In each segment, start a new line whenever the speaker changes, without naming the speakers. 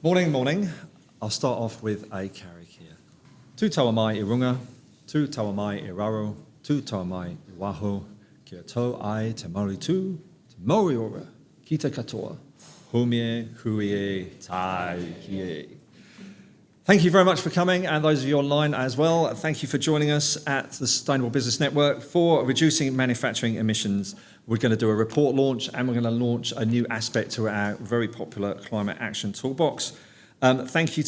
Morning, morning. I'll start off with a karakia. Tu taua mai I runga, tu taua mai I raro, tu taua mai I waho, kia tau ai te mauri tū, te mauri ora, ki te katoa, humie, huie, tai, kie. Thank you very much for coming, and those of you online as well. Thank you for joining us at the Sustainable Business Network for reducing manufacturing emissions. We're going to do a report launch, and we're going to launch a new aspect to our very popular Climate Action Toolbox. Thank you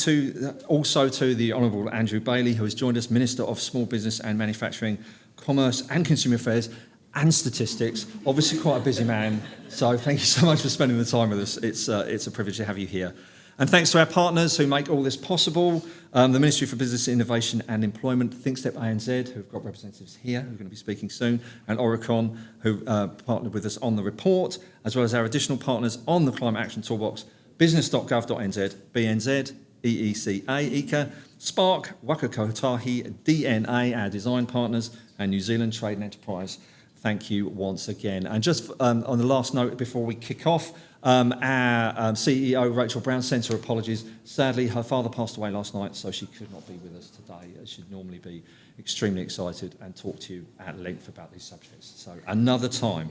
also to the Honourable Andrew Bailey, who has joined us, Minister of Small Business and Manufacturing, Commerce and Consumer Affairs and Statistics. Obviously quite a busy man, so thank you so much for spending the time with us. It's a privilege to have you here. And thanks to our partners who make all this possible, the Ministry for Business, Innovation and Employment, thinkstep-anz, who've got representatives here, who are going to be speaking soon, and Aurecon, who partnered with us on the report, as well as our additional partners on the Climate Action Toolbox, business.gov.nz, BNZ, EECA, ECA, Spark, Waka Kotahi, DNA, our design partners, and New Zealand Trade and Enterprise. Thank you once again. And just on the last note, before we kick off, our CEO, Rachel Brown, sends her apologies. Sadly, her father passed away last night, so she could not be with us today. She'd normally be extremely excited and talk to you at length about these subjects. So another time.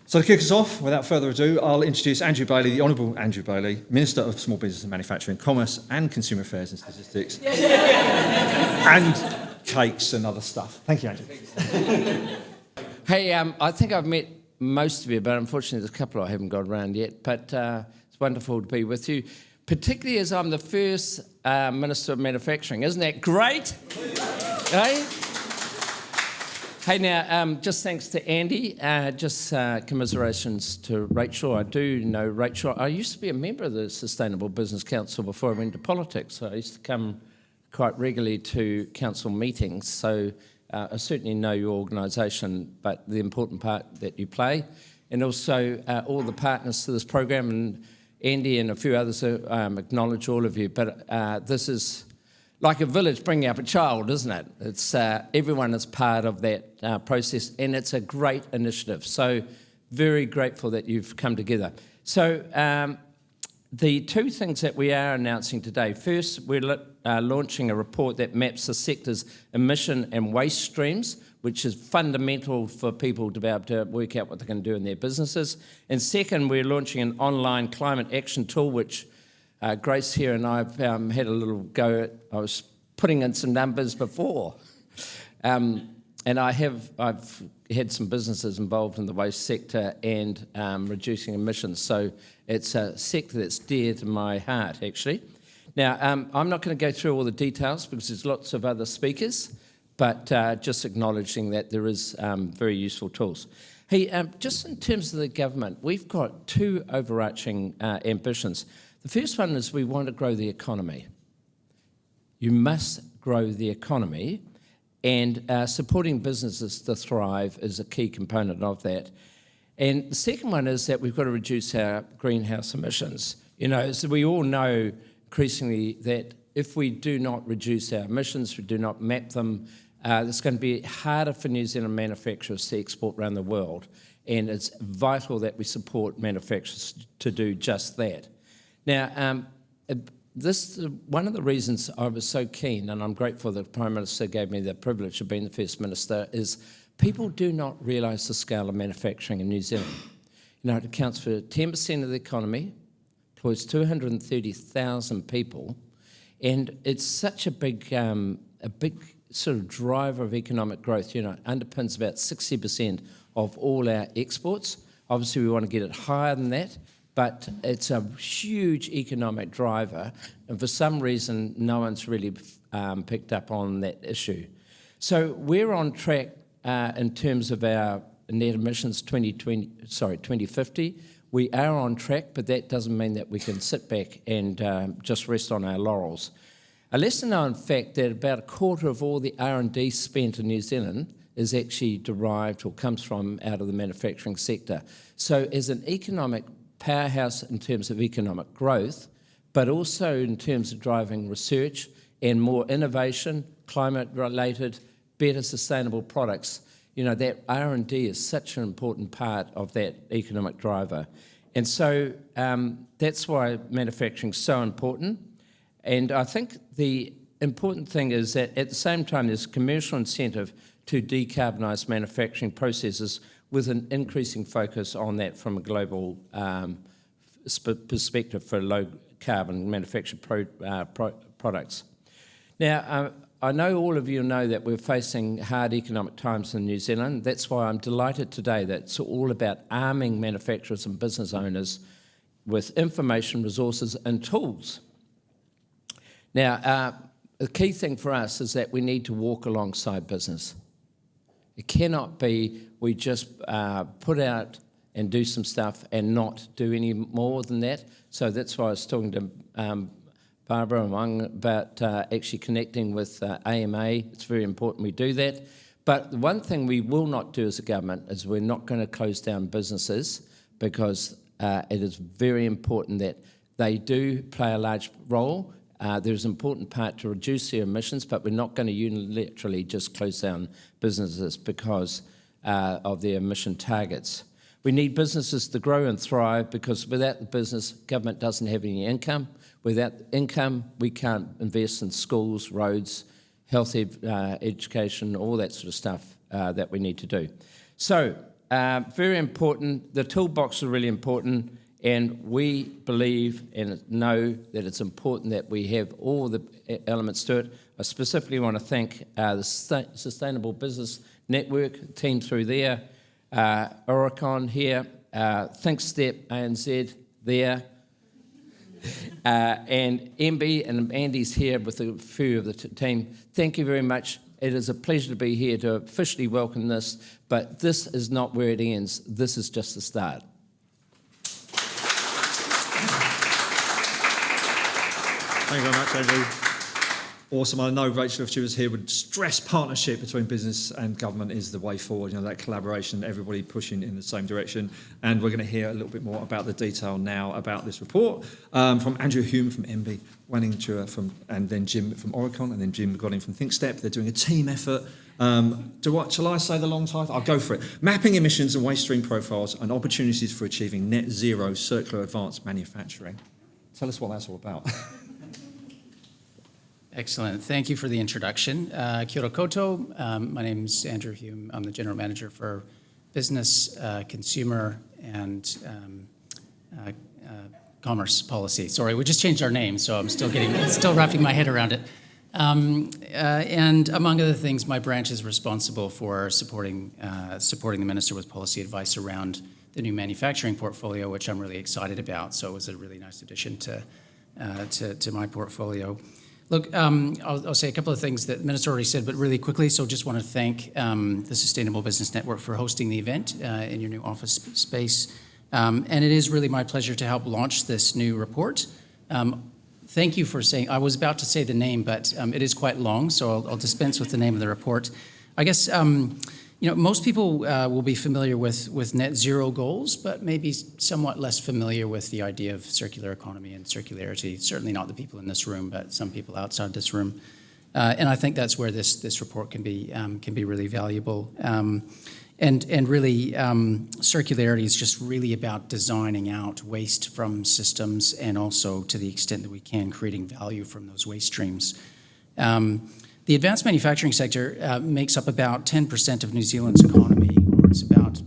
So to kick us off, without further ado, I'll introduce Andrew Bailey, the Honourable Andrew Bailey, Minister of Small Business and Manufacturing, Commerce and Consumer Affairs and Statistics, and cakes and other stuff. Thank you, Andrew.
Hey, I think I've met most of you, but unfortunately there's a couple I haven't got around yet. But it's wonderful to be with you, particularly as I'm the first Minister of Manufacturing. Isn't that great? Hey? Hey, now, just thanks to Andy, just commiserations to Rachel. I do know Rachel. I used to be a member of the Sustainable Business Council before I went to politics, so I used to come quite regularly to council meetings, so I certainly know your organisation, but the important part that you play, and also all the partners to this program, and Andy and a few others acknowledge all of you, but this is like a village bringing up a child, isn't it? It's everyone is part of that process, and it's a great initiative. So very grateful that you've come together. So the two things that we are announcing today. First, we're launching a report that maps the sector's emission and waste streams, which is fundamental for people to be able to work out what they're going to do in their businesses. And second, we're launching an online climate action tool, which Grace here and I have had a little go at. I was putting in some numbers before. And I've had some businesses involved in the waste sector and reducing emissions. So it's a sector that's dear to my heart, actually. Now, I'm not going to go through all the details because there's lots of other speakers, but just acknowledging that there is very useful tools. Hey, just in terms of the government, we've got two overarching ambitions. The first one is we want to grow the economy. You must grow the economy, and supporting businesses to thrive is a key component of that. And the second one is that we've got to reduce our greenhouse emissions. You know, so we all know increasingly that if we do not reduce our emissions, we do not map them, it's going to be harder for New Zealand manufacturers to export around the world. And it's vital that we support manufacturers to do just that. Now, one of the reasons I was so keen, and I'm grateful that the Prime Minister gave me the privilege of being the First Minister, is people do not realise the scale of manufacturing in New Zealand. You know, it accounts for 10% of the economy, employs 230,000 people, and it's such a big sort of driver of economic growth. You know, it underpins about 60% of all our exports. Obviously, we want to get it higher than that, but it's a huge economic driver, and for some reason, no one's really picked up on that issue. So we're on track in terms of our net emissions 2050. We are on track, but that doesn't mean that we can sit back and just rest on our laurels. A lesser known fact that about a quarter of all the R&D spent in New Zealand is actually derived or comes from out of the manufacturing sector. So as an economic powerhouse in terms of economic growth, but also in terms of driving research and more innovation, climate-related, better sustainable products. You know, that R&D is such an important part of that economic driver. And so that's why manufacturing is so important. And I think the important thing is that at the same time there's commercial incentive to decarbonise manufacturing processes with an increasing focus on that from a global perspective for low carbon manufactured products. Now, I know all of you know that we're facing hard economic times in New Zealand. That's why I'm delighted today that it's all about arming manufacturers and business owners with information, resources and tools. Now, the key thing for us is that we need to walk alongside business. It cannot be we just put out and do some stuff and not do any more than that. So that's why I was talking to Barbara and Wang about actually connecting with AMA. It's very important we do that. But the one thing we will not do as a government is we're not going to close down businesses, because it is very important that they do play a large role. There's an important part to reduce their emissions, but we're not going to unilaterally just close down businesses because of their emission targets. We need businesses to grow and thrive, because without the business, government doesn't have any income. Without income, we can't invest in schools, roads, health education, all that sort of stuff that we need to do. So, very important. The toolbox is really important, and we believe and know that it's important that we have all the elements to it. I specifically want to thank the Sustainable Business Network team through there, Aurecon here, thinkstep-anz there, and MB and Andy's here with a few of the team. Thank you very much. It is a pleasure to be here to officially welcome this, but this is not where it ends. This is just the start.
Thank you very much, Andrew. Awesome. I know Rachel, if she was here, would stress partnership between business and government is the way forward. You know, that collaboration, everybody pushing in the same direction. And we're going to hear a little bit more about the detail now about this report from Andrew Hume from MB, Wanning Chua and then Jim from Aurecon, and then Jim Godin from ThinkStep. They're doing a team effort. Shall I say the long title? I'll go for it. Mapping emissions and waste stream profiles and opportunities for achieving net zero circular advanced manufacturing. Tell us what that's all about.
Excellent. Thank you for the introduction. Kia ora koutou. My name is Andrew Hume. I'm the General Manager for Business, Consumer, and Commerce Policy. Sorry, we just changed our name, so I'm still wrapping my head around it. And among other things, my branch is responsible for supporting the Minister with policy advice around the new manufacturing portfolio, which I'm really excited about. So it was a really nice addition to my portfolio. Look, I'll say a couple of things that the Minister already said, but really quickly. So just want to thank the Sustainable Business Network for hosting the event in your new office space. And it is really my pleasure to help launch this new report. Thank you for saying, I was about to say the name, but it is quite long, so I'll dispense with the name of the report. I guess, most people will be familiar with net zero goals, but maybe somewhat less familiar with the idea of circular economy and circularity. Certainly not the people in this room, but some people outside this room. And I think that's where this report can be really valuable. And really, circularity is just really about designing out waste from systems, and also, to the extent that we can, creating value from those waste streams. The advanced manufacturing sector makes up about 10% of New Zealand's economy, or it's about...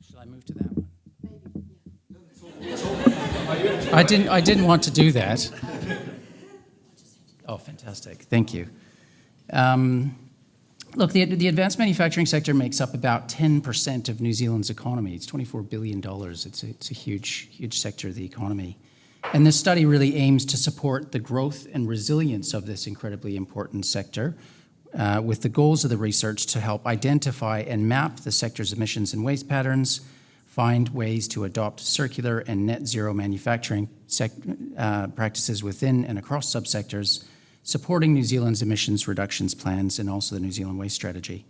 Should I move to that one? I didn't want to do that. Oh, fantastic. Thank you. Look, the advanced manufacturing sector makes up about 10% of New Zealand's economy. It's $24 billion. It's a huge sector of the economy. And this study really aims to support the growth and resilience of this incredibly important sector, with the goals of the research to help identify and map the sector's emissions and waste patterns, find ways to adopt circular and net zero manufacturing practices within and across subsectors, supporting New Zealand's emissions reductions plans and also the New Zealand Waste Strategy.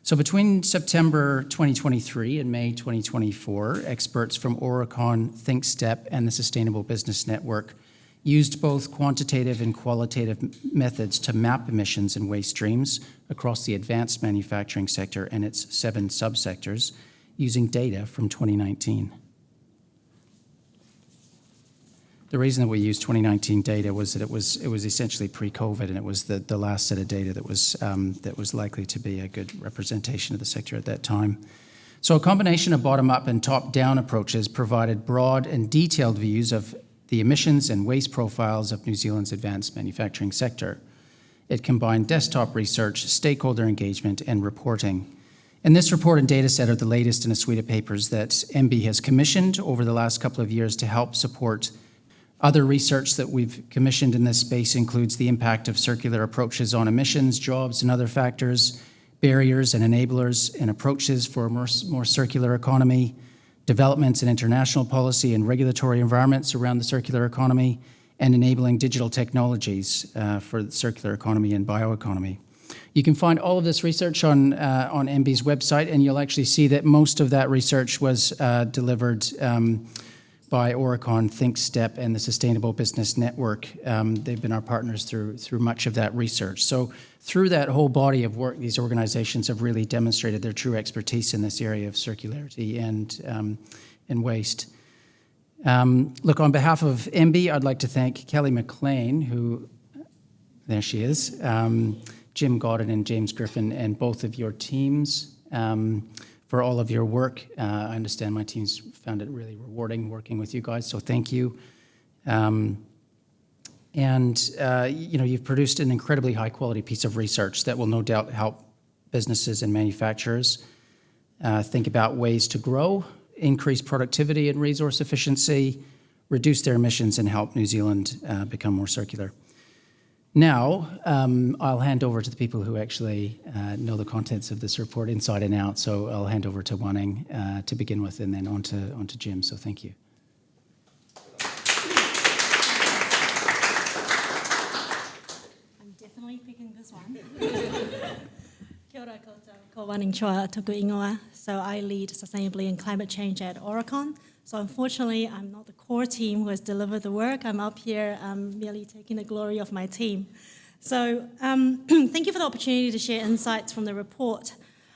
So between September 2023 and May 2024, experts from Aurecon, ThinkStep, and the Sustainable Business Network used both quantitative and qualitative methods to map emissions and waste streams across the advanced manufacturing sector and its 7 subsectors using data from 2019. The reason that we used 2019 data was that it was essentially pre-COVID, and it was the last set of data that was likely to be a good representation of the sector at that time. So a combination of bottom-up and top-down approaches provided broad and detailed views of the emissions and waste profiles of New Zealand's advanced manufacturing sector. It combined desktop research, stakeholder engagement, and reporting. And this report and data set are the latest in a suite of papers that MB has commissioned over the last couple of years to help support other research that we've commissioned in this space. Includes the impact of circular approaches on emissions, jobs, and other factors, barriers and enablers and approaches for a more circular economy, developments in international policy and regulatory environments around the circular economy, and enabling digital technologies for the circular economy and bioeconomy. You can find all of this research on MB's website, and you'll actually see that most of that research was delivered by Aurecon, ThinkStep, and the Sustainable Business Network. They've been our partners through much of that research. So through that whole body of work, these organizations have really demonstrated their true expertise in this area of circularity and waste. Look, on behalf of MB, I'd like to thank Kelly McLean, who, there she is, Jim Godden and James Griffin, and both of your teams for all of your work. I understand my team's found it really rewarding working with you guys, so thank you. You've produced an incredibly high-quality piece of research that will no doubt help businesses and manufacturers think about ways to grow, increase productivity and resource efficiency, reduce their emissions, and help New Zealand become more circular. Now, I'll hand over to the people who actually know the contents of this report inside and out. So I'll hand over to Wanning to begin with, and then on to Jim. So thank you.
I'm definitely picking this one. Kia ora koutou, ko Wanning Chua, tuku ingoa. So I lead sustainability and climate change at Aurecon. So unfortunately, I'm not the core team who has delivered the work. I'm up here merely taking the glory of my team. So thank you for the opportunity to share insights from the report.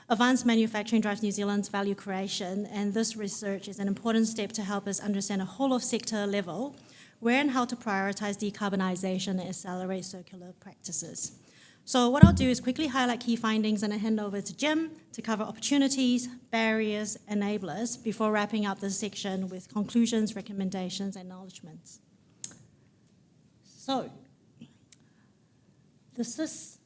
Advanced manufacturing drives New Zealand's value creation, and this research is an important step to help us understand a whole of sector level where and how to prioritize decarbonisation and accelerate circular practices. So what I'll do is quickly highlight key findings and I hand over to Jim to cover opportunities, barriers, enablers before wrapping up this section with conclusions, recommendations, and acknowledgements. So this is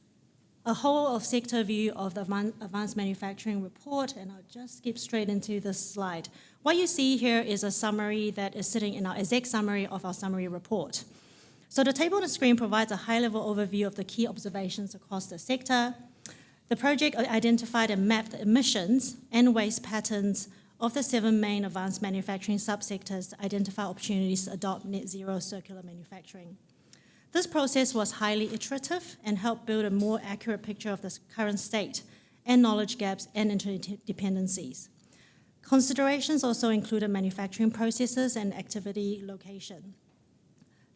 a whole of sector view of the Advanced Manufacturing Report, and I'll just skip straight into this slide. What you see here is a summary that is sitting in our exec summary of our summary report. So the table on the screen provides a high-level overview of the key observations across the sector. The project identified and mapped the emissions and waste patterns of the 7 main advanced manufacturing subsectors to identify opportunities to adopt net zero circular manufacturing. This process was highly iterative and helped build a more accurate picture of the current state and knowledge gaps and interdependencies. Considerations also included manufacturing processes and activity location.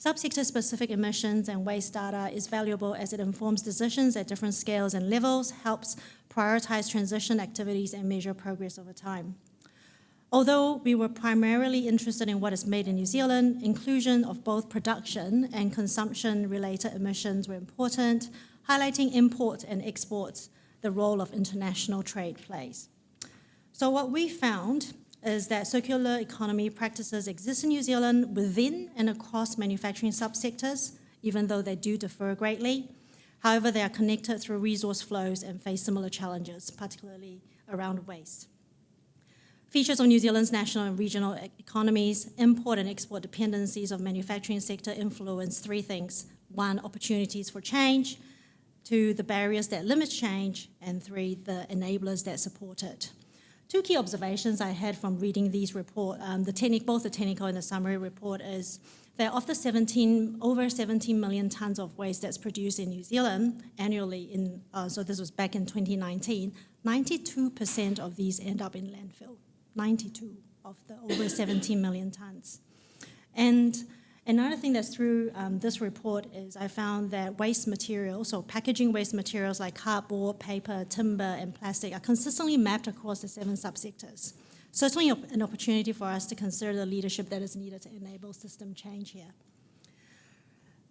Subsector-specific emissions and waste data is valuable as it informs decisions at different scales and levels, helps prioritize transition activities and measure progress over time. Although we were primarily interested in what is made in New Zealand, inclusion of both production and consumption-related emissions were important, highlighting import and exports, the role of international trade plays. So what we found is that circular economy practices exist in New Zealand within and across manufacturing subsectors, even though they do differ greatly. However, they are connected through resource flows and face similar challenges, particularly around waste. Features of New Zealand's national and regional economies, import and export dependencies of manufacturing sector influence 3 things. 1, opportunities for change. 2, the barriers that limit change. And 3, the enablers that support it. 2 key observations I had from reading these reports, both the technical and the summary report, is that of the over 17 million tonnes of waste that's produced in New Zealand annually, so this was back in 2019, 92% of these end up in landfill. 92 of the over 17 million tonnes. And another thing that's through this report is I found that waste materials, so packaging waste materials like cardboard, paper, timber, and plastic are consistently mapped across the 7 subsectors. certainly an opportunity for us to consider the leadership that is needed to enable system change here.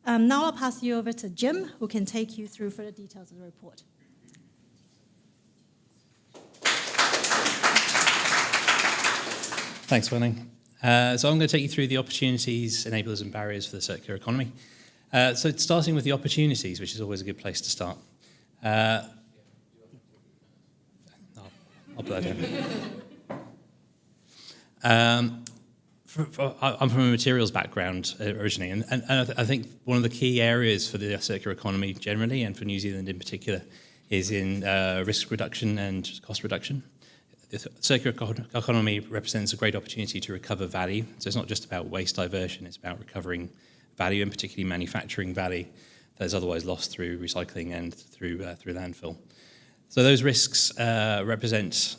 Now I'll pass you over to Jim, who can take you through further details of the report.
Thanks, Wen-ling. So I'm going to take you through the opportunities, enablers and barriers for the circular economy. So starting with the opportunities, which is always a good place to start. I'll put that down. I'm from a materials background originally, and I think one of the key areas for the circular economy generally, and for New Zealand in particular, is in risk reduction and cost reduction. The circular economy represents a great opportunity to recover value. So it's not just about waste diversion, it's about recovering value, and particularly manufacturing value that is otherwise lost through recycling and through landfill. So those risks represent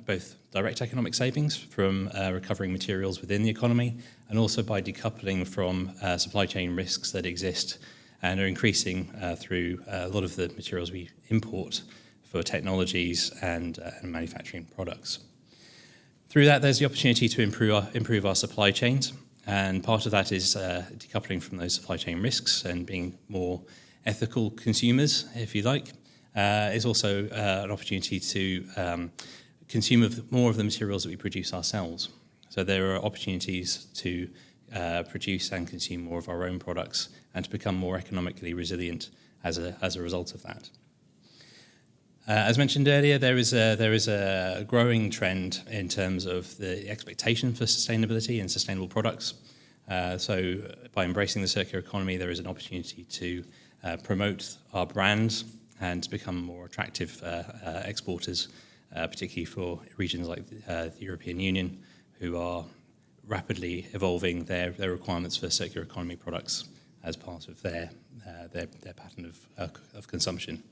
both direct economic savings from recovering materials within the economy, and also by decoupling from supply chain risks that exist and are increasing through a lot of the materials we import for technologies and manufacturing products. Through that, there's the opportunity to improve our supply chains, and part of that is decoupling from those supply chain risks and being more ethical consumers, if you like. Is also an opportunity to consume more of the materials that we produce ourselves. So there are opportunities to produce and consume more of our own products and to become more economically resilient as a result of that. As mentioned earlier, there is a growing trend in terms of the expectation for sustainability and sustainable products. So by embracing the circular economy, there is an opportunity to promote our brands and to become more attractive exporters, particularly for regions like the European Union, who are rapidly evolving their requirements for circular economy products as part of their pattern of consumption.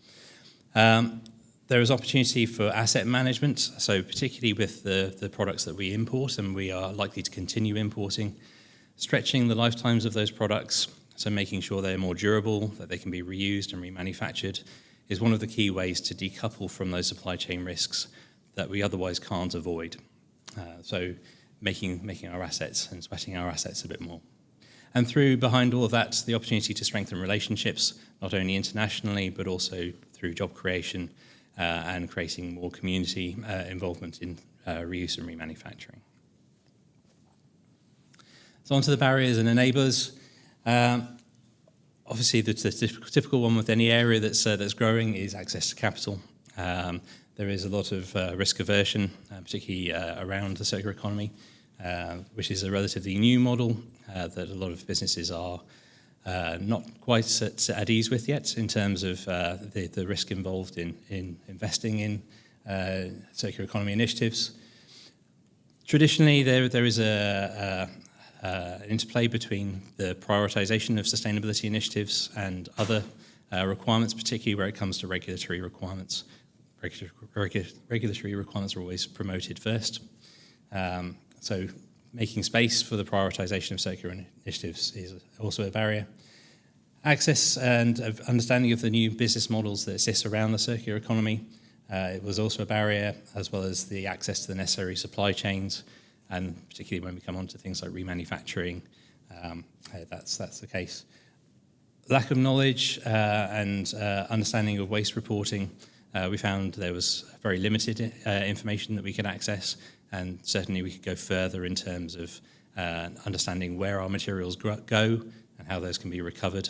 There is opportunity for asset management, so particularly with the products that we import, and we are likely to continue importing, stretching the lifetimes of those products, so making sure they're more durable, that they can be reused and remanufactured, is one of the key ways to decouple from those supply chain risks that we otherwise can't avoid. So making our assets and sweating our assets a bit more. And behind all of that, the opportunity to strengthen relationships, not only internationally, but also through job creation and creating more community involvement in reuse and remanufacturing. So onto the barriers and enablers. Obviously, the typical one with any area that's growing is access to capital. There is a lot of risk aversion, particularly around the circular economy, which is a relatively new model that a lot of businesses are not quite at ease with yet in terms of the risk involved in investing in circular economy initiatives. Traditionally, there is an interplay between the prioritisation of sustainability initiatives and other requirements, particularly where it comes to regulatory requirements. Regulatory requirements are always promoted first. So making space for the prioritisation of circular initiatives is also a barrier. Access and understanding of the new business models that exist around the circular economy it was also a barrier, as well as the access to the necessary supply chains, and particularly when we come on to things like remanufacturing, that's the case. Lack of knowledge and understanding of waste reporting. We found there was very limited information that we could access, and certainly we could go further in terms of understanding where our materials go and how those can be recovered.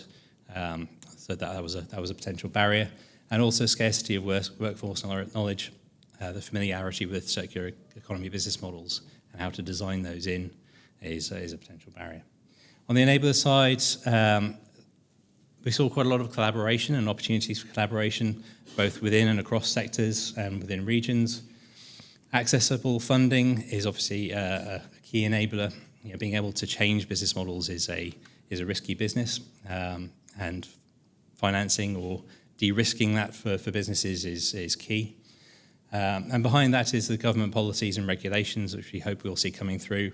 So that was a potential barrier, and also scarcity of workforce knowledge, the familiarity with circular economy business models and how to design those in is a potential barrier. On the enabler side, we saw quite a lot of collaboration and opportunities for collaboration, both within and across sectors and within regions. Accessible funding is obviously a key enabler. You know, being able to change business models is a risky business, and financing or de-risking that for businesses is key. And behind that is the government policies and regulations, which we hope we'll see coming through.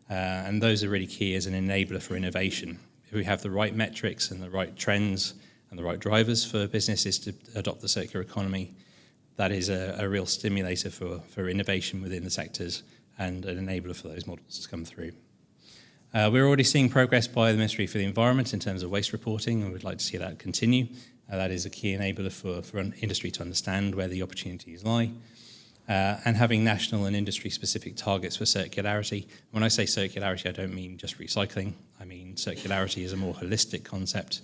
And those are really key as an enabler for innovation. If we have the right metrics and the right trends and the right drivers for businesses to adopt the circular economy, that is a real stimulator for innovation within the sectors
and an enabler for those models to come through. We're already seeing progress by the Ministry for the Environment in terms of waste reporting, and we'd like to see that continue. That is a key enabler for industry to understand where the opportunities lie. And having national and industry-specific targets for circularity. When I say circularity, I don't mean just recycling. I mean circularity is a more holistic concept,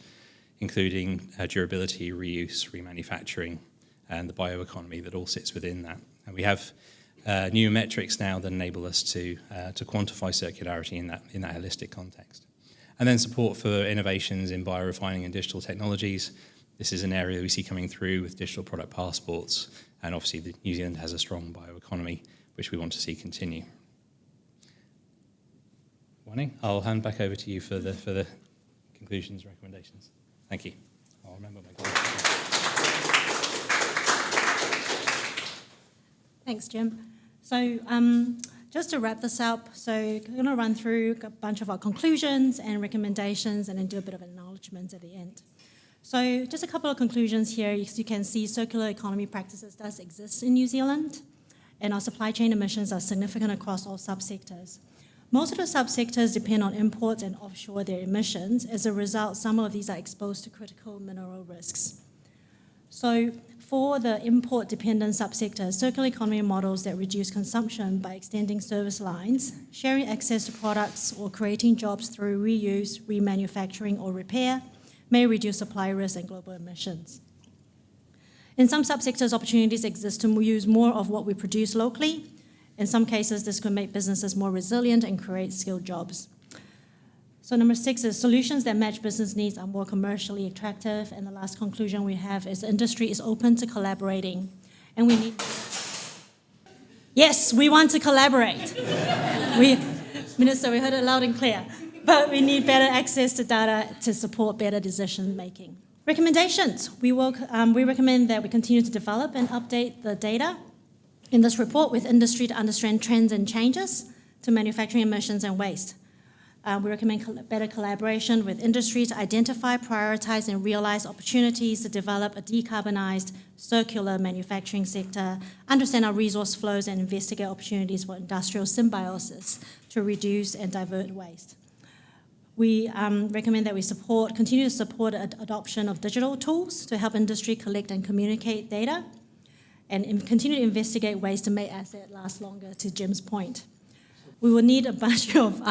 including durability, reuse, remanufacturing, and the bioeconomy that all sits within that. And we have new metrics now that enable us to quantify circularity in that holistic context. And then support for innovations in biorefining and digital technologies. This is an area that we see coming through with digital product passports, and obviously New Zealand has a strong bioeconomy, which we want to see continue. Wani, I'll hand back over to you for the conclusions, recommendations. Thank you. I'll remember my goals.
Thanks, Jim. So just to wrap this up, so I'm going to run through a bunch of our conclusions and recommendations and then do a bit of acknowledgements at the end. So just a couple of conclusions here. As you can see, circular economy practices does exist in New Zealand, and our supply chain emissions are significant across all subsectors. Most of the subsectors depend on imports and offshore their emissions. As a result, some of these are exposed to critical mineral risks. So for the import-dependent subsectors, circular economy models that reduce consumption by extending service lines, sharing access to products, or creating jobs through reuse, remanufacturing, or repair may reduce supply risk and global emissions. In some subsectors, opportunities exist to use more of what we produce locally. In some cases, this could make businesses more resilient and create skilled jobs. So number 6 is solutions that match business needs are more commercially attractive. And the last conclusion we have is the industry is open to collaborating. And we need... Yes, we want to collaborate. Minister, we heard it loud and clear. But we need better access to data to support better decision making. Recommendations. We recommend that we continue to develop and update the data in this report with industry to understand trends and changes to manufacturing emissions and waste. We recommend better collaboration with industry to identify, prioritize, and realize opportunities to develop a decarbonized, circular manufacturing sector, understand our resource flows, and investigate opportunities for industrial symbiosis to reduce and divert waste. We recommend that we continue to support adoption of digital tools to help industry collect and communicate data, and continue to investigate ways to make assets last longer, to Jim's point. We will need a bunch of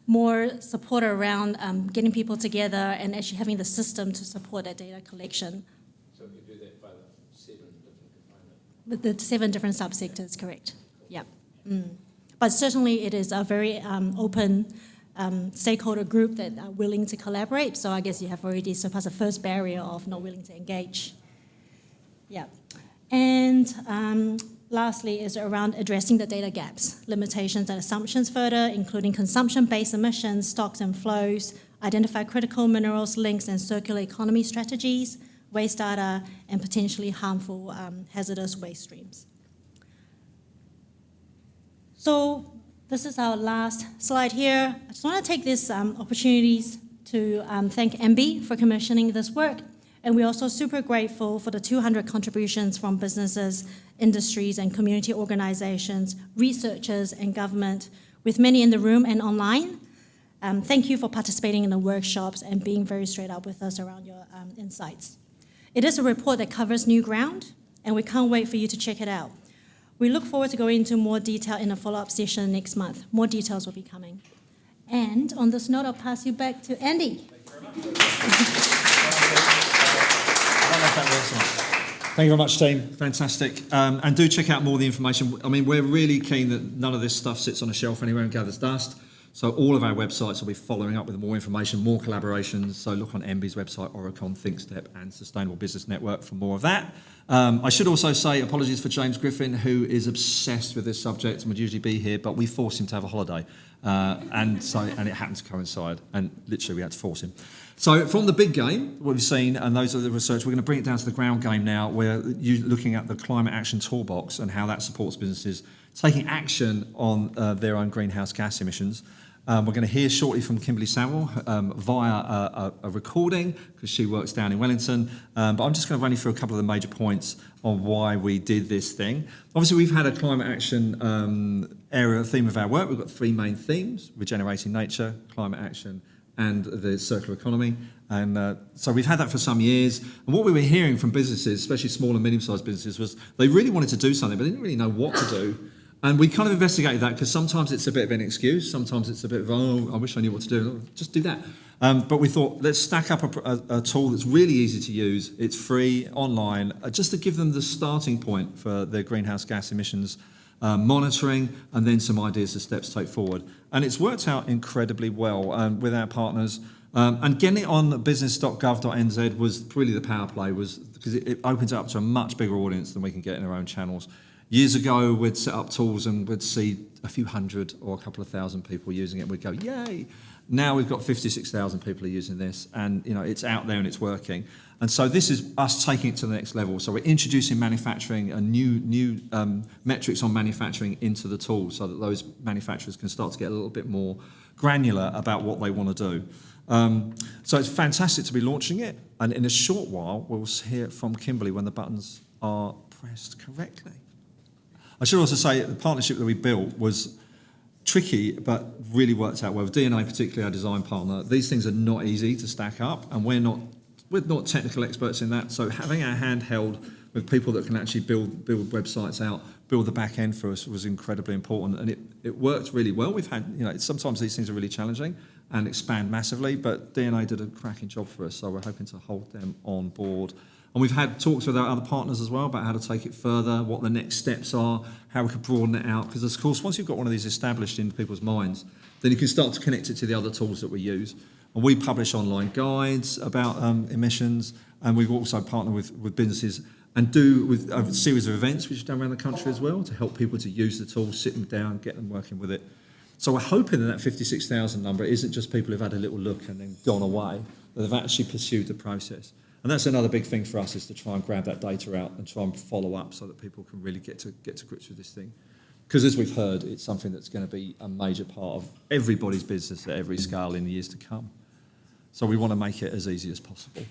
more support around getting people together and actually having the system to support that data collection.
So we do that by the 7 different components?
With the 7 different subsectors, correct. Yeah. But certainly it is a very open stakeholder group that are willing to collaborate. So I guess you have already surpassed the first barrier of not willing to engage. Yeah. And lastly is around addressing the data gaps, limitations and assumptions further, including consumption-based emissions, stocks and flows, identify critical minerals, links and circular economy strategies, waste data, and potentially harmful hazardous waste streams. So this is our last slide here. I just want to take this opportunities to thank MB for commissioning this work. And we're also super grateful for the 200 contributions from businesses, industries, and community organizations, researchers, and government, with many in the room and online. Thank you for participating in the workshops and being very straight up with us around your insights. It is a report that covers new ground, and we can't wait for you to check it out. We look forward to going into more detail in a follow-up session next month. More details will be coming. And on this note, I'll pass you back to Andy.
Thank you very much. Thank you very much, team. Fantastic. And do check out more of the information. I mean, we're really keen that none of this stuff sits on a shelf anywhere and gathers dust. So all of our websites will be following up with more information, more collaborations. So look on MB's website, Aurecon, ThinkStep, and Sustainable Business Network for more of that. I should also say apologies for James Griffin, who is obsessed with this subject and would usually be here, but we forced him to have a holiday. And it happened to coincide, and literally we had to force him. So from the big game, what we've seen, and those are the research, we're going to bring it down to the ground game now, where you're looking at the Climate Action Toolbox and how that supports businesses taking action on their own greenhouse gas emissions. We're going to hear shortly from Kimberly Samuel via a recording, because she works down in Wellington. But I'm just going to run you through a couple of the major points on why we did this thing. Obviously, we've had a climate action theme of our work. We've got 3 main themes: regenerating nature, climate action, and the circular economy. And so we've had that for some years. And what we were hearing from businesses, especially small and medium-sized businesses, was they really wanted to do something, but they didn't really know what to do. And we kind of investigated that, because sometimes it's a bit of an excuse, sometimes it's a bit of, oh, I wish I knew what to do. Just do that. But we thought, let's stack up a tool that's really easy to use. It's free, online, just to give them the starting point for their greenhouse gas emissions monitoring, and then some ideas of steps to take forward. And it's worked out incredibly well with our partners. And getting it on business.gov.nz was really the power play, because it opens it up to a much bigger audience than we can get in our own channels. Years ago, we'd set up tools and we'd see a few hundred or a couple of thousand people using it. We'd go, yay! Now we've got 56,000 people are using this, and it's out there and it's working. And so this is us taking it to the next level. So we're introducing manufacturing and new metrics on manufacturing into the tool, so that those manufacturers can start to get a little bit more granular about what they want to do. So it's fantastic to be launching it, and in a short while we'll hear from Kimberly when the buttons are pressed correctly. I should also say the partnership that we built was tricky, but really worked out well. With DNA, particularly our design partner, these things are not easy to stack up, and we're not technical experts in that. So having our hand held with people that can actually build websites out, build the back end for us, was incredibly important, and it worked really well. We've had, sometimes these things are really challenging and expand massively, but DNA did a cracking job for us, so we're hoping to hold them on board. And we've had talks with our other partners as well about how to take it further, what the next steps are, how we could broaden it out. Because, of course, once you've got one of these established in people's minds, then you can start to connect it to the other tools that we use. And we publish online guides about emissions, and we've also partnered with businesses and do with a series of events which are done around the country as well to help people to use the tool, sit them down, get them working with it. So we're hoping that 56,000 number isn't just people who've had a little look and then gone away, that they've actually pursued the process. And that's another big thing for us, is to try and grab that data out and try and follow up so that people can really get to grips with this thing. Because as we've heard, it's something that's going to be a major part of everybody's business at every scale in the years to come. So we want to make it as easy as possible.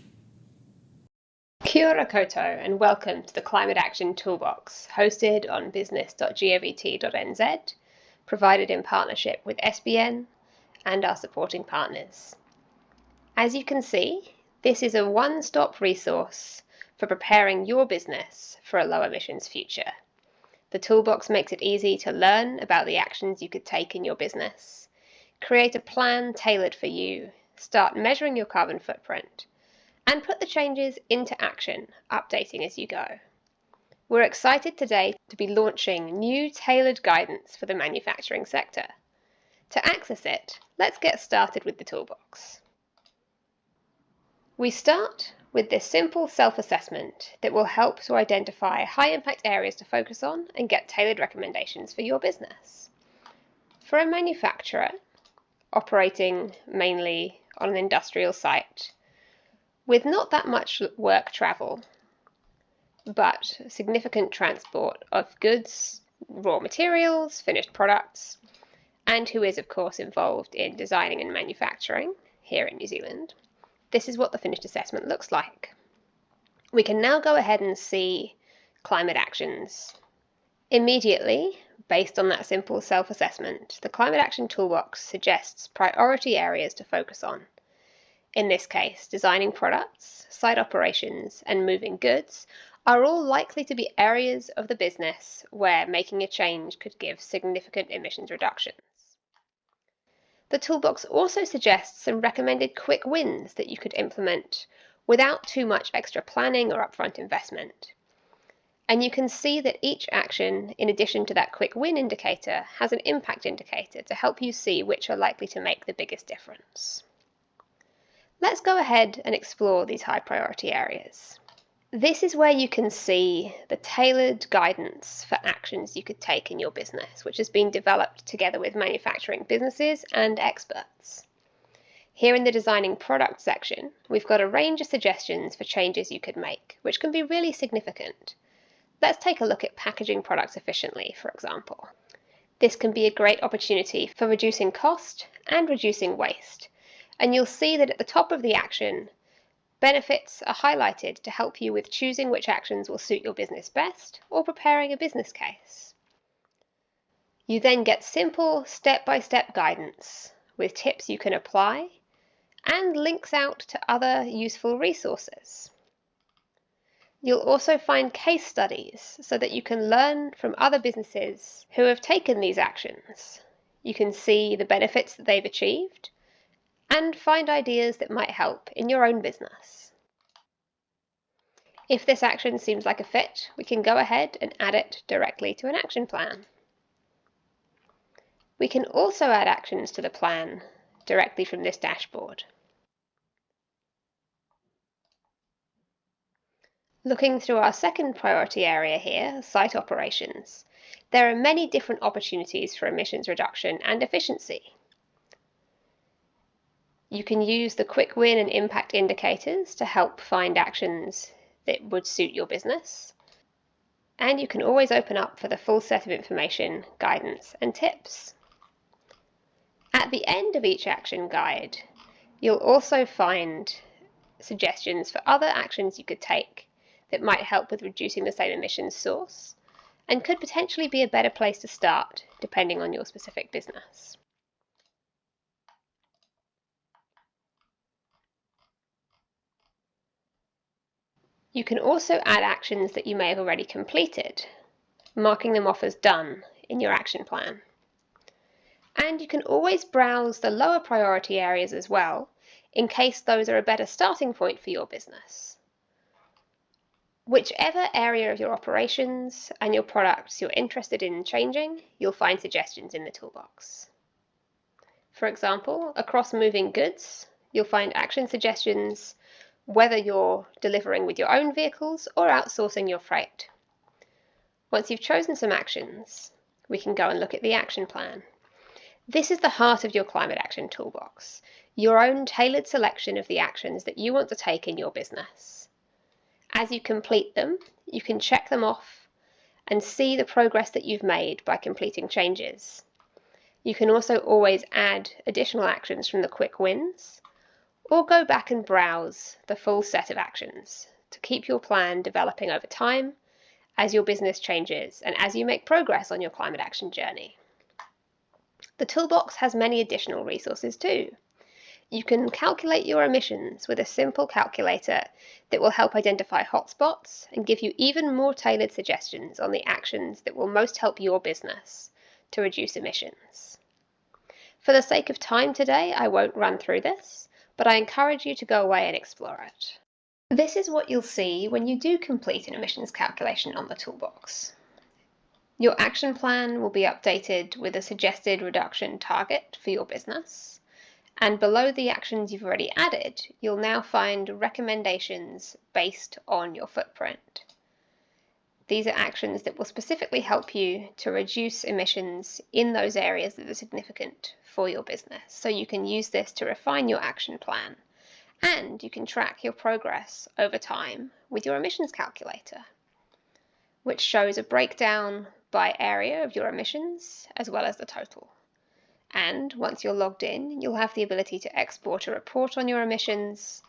Kia ora koutou, and welcome to the Climate Action Toolbox, hosted on business.govt.nz, provided in partnership with SBN and our supporting partners. As you can see, this is a one-stop resource for preparing your business for a low emissions future. The toolbox makes it easy to learn about the actions you could take in your business, create a plan tailored for you, start measuring your carbon footprint, and put the changes into action, updating as you go. We're excited today to be launching new tailored guidance for the manufacturing sector. To access it, let's get started with the toolbox. We start with this simple self-assessment that will help to identify high-impact areas to focus on and get tailored recommendations for your business. For a manufacturer operating mainly on an industrial site, with not that much work travel, but significant transport of goods, raw materials, finished products, and who is of course involved in designing and manufacturing here in New Zealand, this is what the finished assessment looks like. We can now go ahead and see climate actions. Immediately, based on that simple self-assessment, the Climate Action Toolbox suggests priority areas to focus on. In this case, designing products, site operations, and moving goods are all likely to be areas of the business where making a change could give significant emissions reductions. The toolbox also suggests some recommended quick wins that you could implement without too much extra planning or upfront investment. And you can see that each action, in addition to that quick win indicator, has an impact indicator to help you see which are likely to make the biggest difference. Let's go ahead and explore these high priority areas. This is where you can see the tailored guidance for actions you could take in your business, which has been developed together with manufacturing businesses and experts. Here in the Designing Product section, we've got a range of suggestions for changes you could make, which can be really significant. Let's take a look at packaging products efficiently, for example. This can be a great opportunity for reducing cost and reducing waste, and you'll see that at the top of the action, benefits are highlighted to help you with choosing which actions will suit your business best or preparing a business case. You then get simple step-by-step guidance with tips you can apply and links out to other useful resources. You'll also find case studies so that you can learn from other businesses who have taken these actions. You can see the benefits that they've achieved and find ideas that might help in your own business. If this action seems like a fit, we can go ahead and add it directly to an action plan. We can also add actions to the plan directly from this dashboard. Looking through our second priority area here, site operations, there are many different opportunities for emissions reduction and efficiency. You can use the quick win and impact indicators to help find actions that would suit your business. And you can always open up for the full set of information, guidance, and tips. At the end of each action guide, you'll also find suggestions for other actions you could take that might help with reducing the same emissions source and could potentially be a better place to start depending on your specific business. You can also add actions that you may have already completed, marking them off as done in your action plan. And you can always browse the lower priority areas as well, in case those are a better starting point for your business. Whichever area of your operations and your products you're interested in changing, you'll find suggestions in the toolbox. For example, across moving goods, you'll find action suggestions whether you're delivering with your own vehicles or outsourcing your freight. Once you've chosen some actions, we can go and look at the action plan. This is the heart of your Climate Action Toolbox, your own tailored selection of the actions that you want to take in your business. As you complete them, you can check them off and see the progress that you've made by completing changes. You can also always add additional actions from the quick wins, or go back and browse the full set of actions to keep your plan developing over time as your business changes and as you make progress on your climate action journey. The toolbox has many additional resources too. You can calculate your emissions with a simple calculator that will help identify hotspots and give you even more tailored suggestions on the actions that will most help your business to reduce emissions. For the sake of time today, I won't run through this, but I encourage you to go away and explore it. This is what you'll see when you do complete an emissions calculation on the toolbox. Your action plan will be updated with a suggested reduction target for your business. And below the actions you've already added, you'll now find recommendations based on your footprint. These are actions that will specifically help you to reduce emissions in those areas that are significant for your business. So you can use this to refine your action plan, and you can track your progress over time with your emissions calculator, which shows a breakdown by area of your emissions as well as the total. And once you're logged in, you'll have the ability to export a report on your emissions,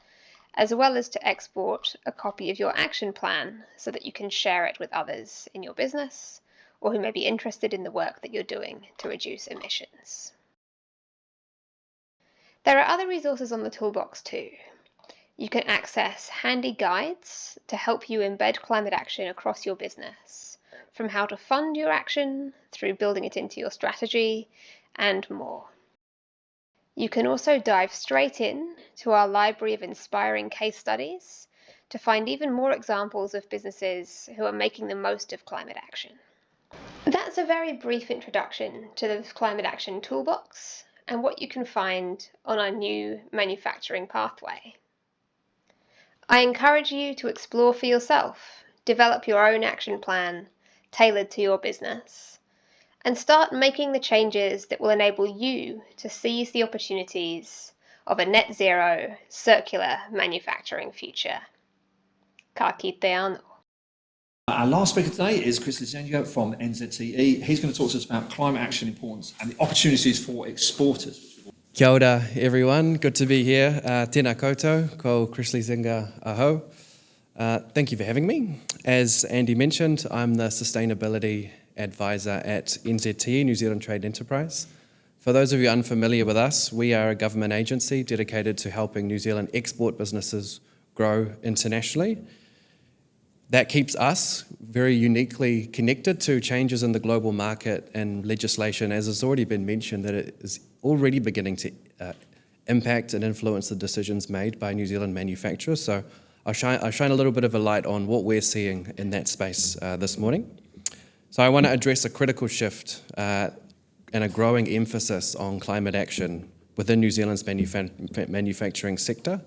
as well as to export a copy of your action plan so that you can share it with others in your business or who may be interested in the work that you're doing to reduce emissions. There are other resources on the toolbox too. You can access handy guides to help you embed climate action across your business, from how to fund your action through building it into your strategy and more. You can also dive straight in to our library of inspiring case studies to find even more examples of businesses who are making the most of climate action. That's a very brief introduction to the Climate Action Toolbox and what you can find on our new manufacturing pathway. I encourage you to explore for yourself, develop your own action plan tailored to your business, and start making the changes that will enable you to seize the opportunities of a net zero, circular manufacturing future. Ka kite anō.
Our last speaker today is Chris Lisengo from NZTE. He's going to talk to us about climate action importance and the opportunities for exporters.
Kia ora, everyone. Good to be here. Tēnā koutou, ko Chris Lisenga aho. Thank you for having me. As Andy mentioned, I'm the Sustainability Advisor at NZTE, New Zealand Trade Enterprise. For those of you unfamiliar with us, we are a government agency dedicated to helping New Zealand export businesses grow internationally. That keeps us very uniquely connected to changes in the global market and legislation, as has already been mentioned, that it is already beginning to impact and influence the decisions made by New Zealand manufacturers. So I'll shine a little bit of a light on what we're seeing in that space this morning. So I want to address a critical shift and a growing emphasis on climate action within New Zealand's manufacturing sector.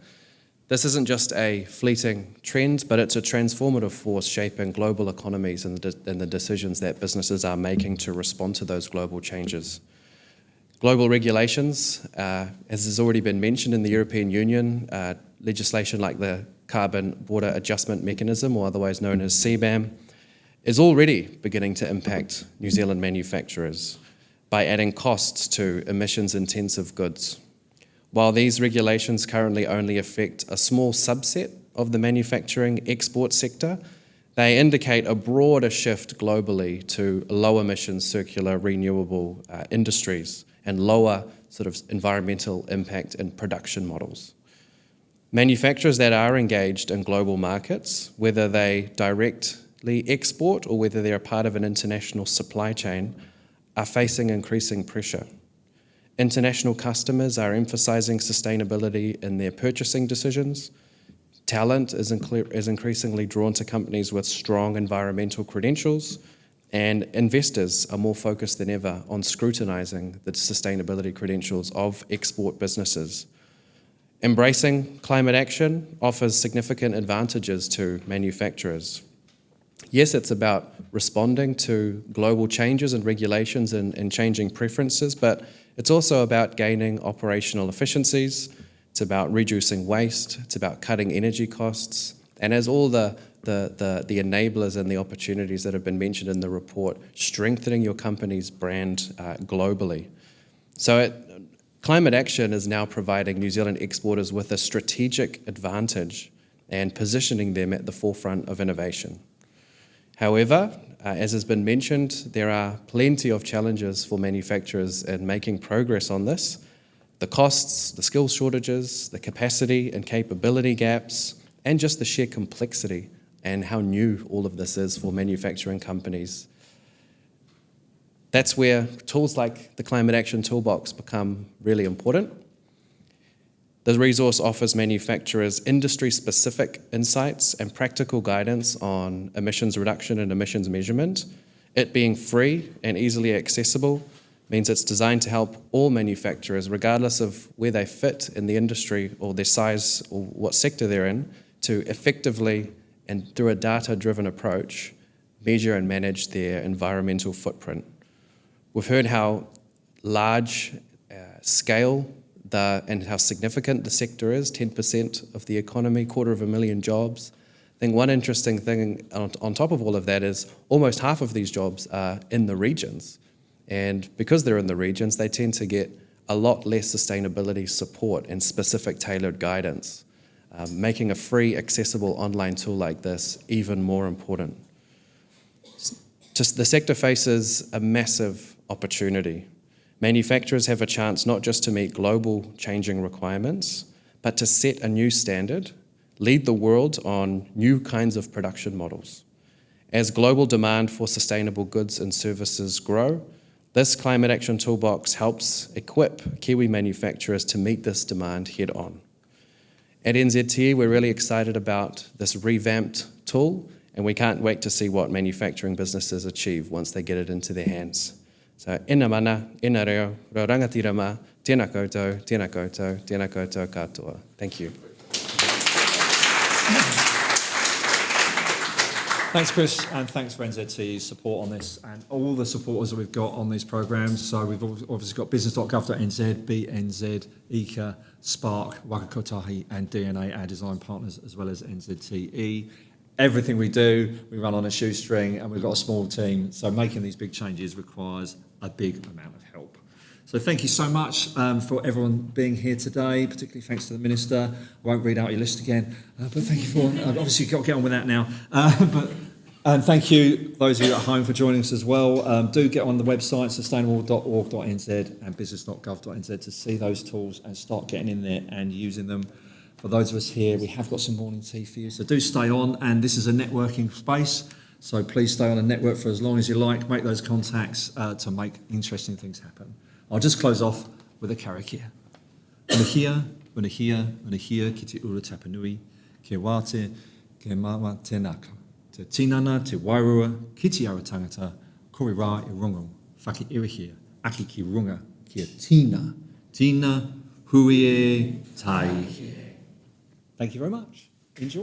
This isn't just a fleeting trend, but it's a transformative force shaping global economies and the decisions that businesses are making to respond to those global changes. Global regulations, as has already been mentioned in the European Union, legislation like the Carbon Border Adjustment Mechanism, or otherwise known as CBAM, is already beginning to impact New Zealand manufacturers by adding costs to emissions-intensive goods. While these regulations currently only affect a small subset of the manufacturing export sector, they indicate a broader shift globally to low-emissions, circular, renewable industries and lower sort of environmental impact in production models. Manufacturers that are engaged in global markets, whether they directly export or whether they're part of an international supply chain, are facing increasing pressure. International customers are emphasizing sustainability in their purchasing decisions. Talent is increasingly drawn to companies with strong environmental credentials, and investors are more focused than ever on scrutinizing the sustainability credentials of export businesses. Embracing climate action offers significant advantages to manufacturers. Yes, it's about responding to global changes and regulations and changing preferences, but it's also about gaining operational efficiencies. It's about reducing waste. It's about cutting energy costs. And as all the enablers and the opportunities that have been mentioned in the report, strengthening your company's brand globally. So climate action is now providing New Zealand exporters with a strategic advantage and positioning them at the forefront of innovation. However, as has been mentioned, there are plenty of challenges for manufacturers in making progress on this. The costs, the skills shortages, the capacity and capability gaps, and just the sheer complexity and how new all of this is for manufacturing companies. That's where tools like the Climate Action Toolbox become really important. The resource offers manufacturers industry-specific insights and practical guidance on emissions reduction and emissions measurement. It being free and easily accessible means it's designed to help all manufacturers, regardless of where they fit in the industry or their size or what sector they're in, to effectively and through a data-driven approach, measure and manage their environmental footprint. We've heard how large scale and how significant the sector is, 10% of the economy, 250,000 jobs. I think one interesting thing on top of all of that is almost half of these jobs are in the regions. And because they're in the regions, they tend to get a lot less sustainability support and specific tailored guidance, making a free, accessible online tool like this even more important. The sector faces a massive opportunity. Manufacturers have a chance not just to meet global changing requirements, but to set a new standard, lead the world on new kinds of production models. As global demand for sustainable goods and services grow, this Climate Action Toolbox helps equip Kiwi manufacturers to meet this demand head on. At NZTE, we're really excited about this revamped tool, and we can't wait to see what manufacturing businesses achieve once they get it into their hands. So, ina mana, ina reo, ro rangatira ma, tēnā koutou, tēnā koutou, tēnā koutou katoa. Thank you.
Thanks, Chris, and thanks for NZT's support on this and all the supporters that we've got on these programmes. So we've obviously got business.gov.nz, BNZ, ICA, Spark, Waka Kotahi and DNA, our design partners, as well as NZTE. everything we do, we run on a shoestring, and we've got a small team. So making these big changes requires a big amount of help. So thank you so much for everyone being here today, particularly thanks to the Minister. I won't read out your list again, but thank you for, obviously you've got to get on with that now. And thank you, those of you at home, for joining us as well. Do get on the website, sustainable.org.nz and business.gov.nz to see those tools and start getting in there and using them. For those of us here, we have got some morning tea for you, so do stay on. And this is a networking space, so please stay on and network for as long as you like. Make those contacts to make interesting things happen. I'll just close off with a karakia. Unahia, ki te ura tapanui, ke wate, ke mawa te naka. Te tinana, te wairua, ki te aratangata, kore rā I runga, whaki irihia, aki ki runga, kia tina, tina, hui e, tai. Thank you very much. Enjoy.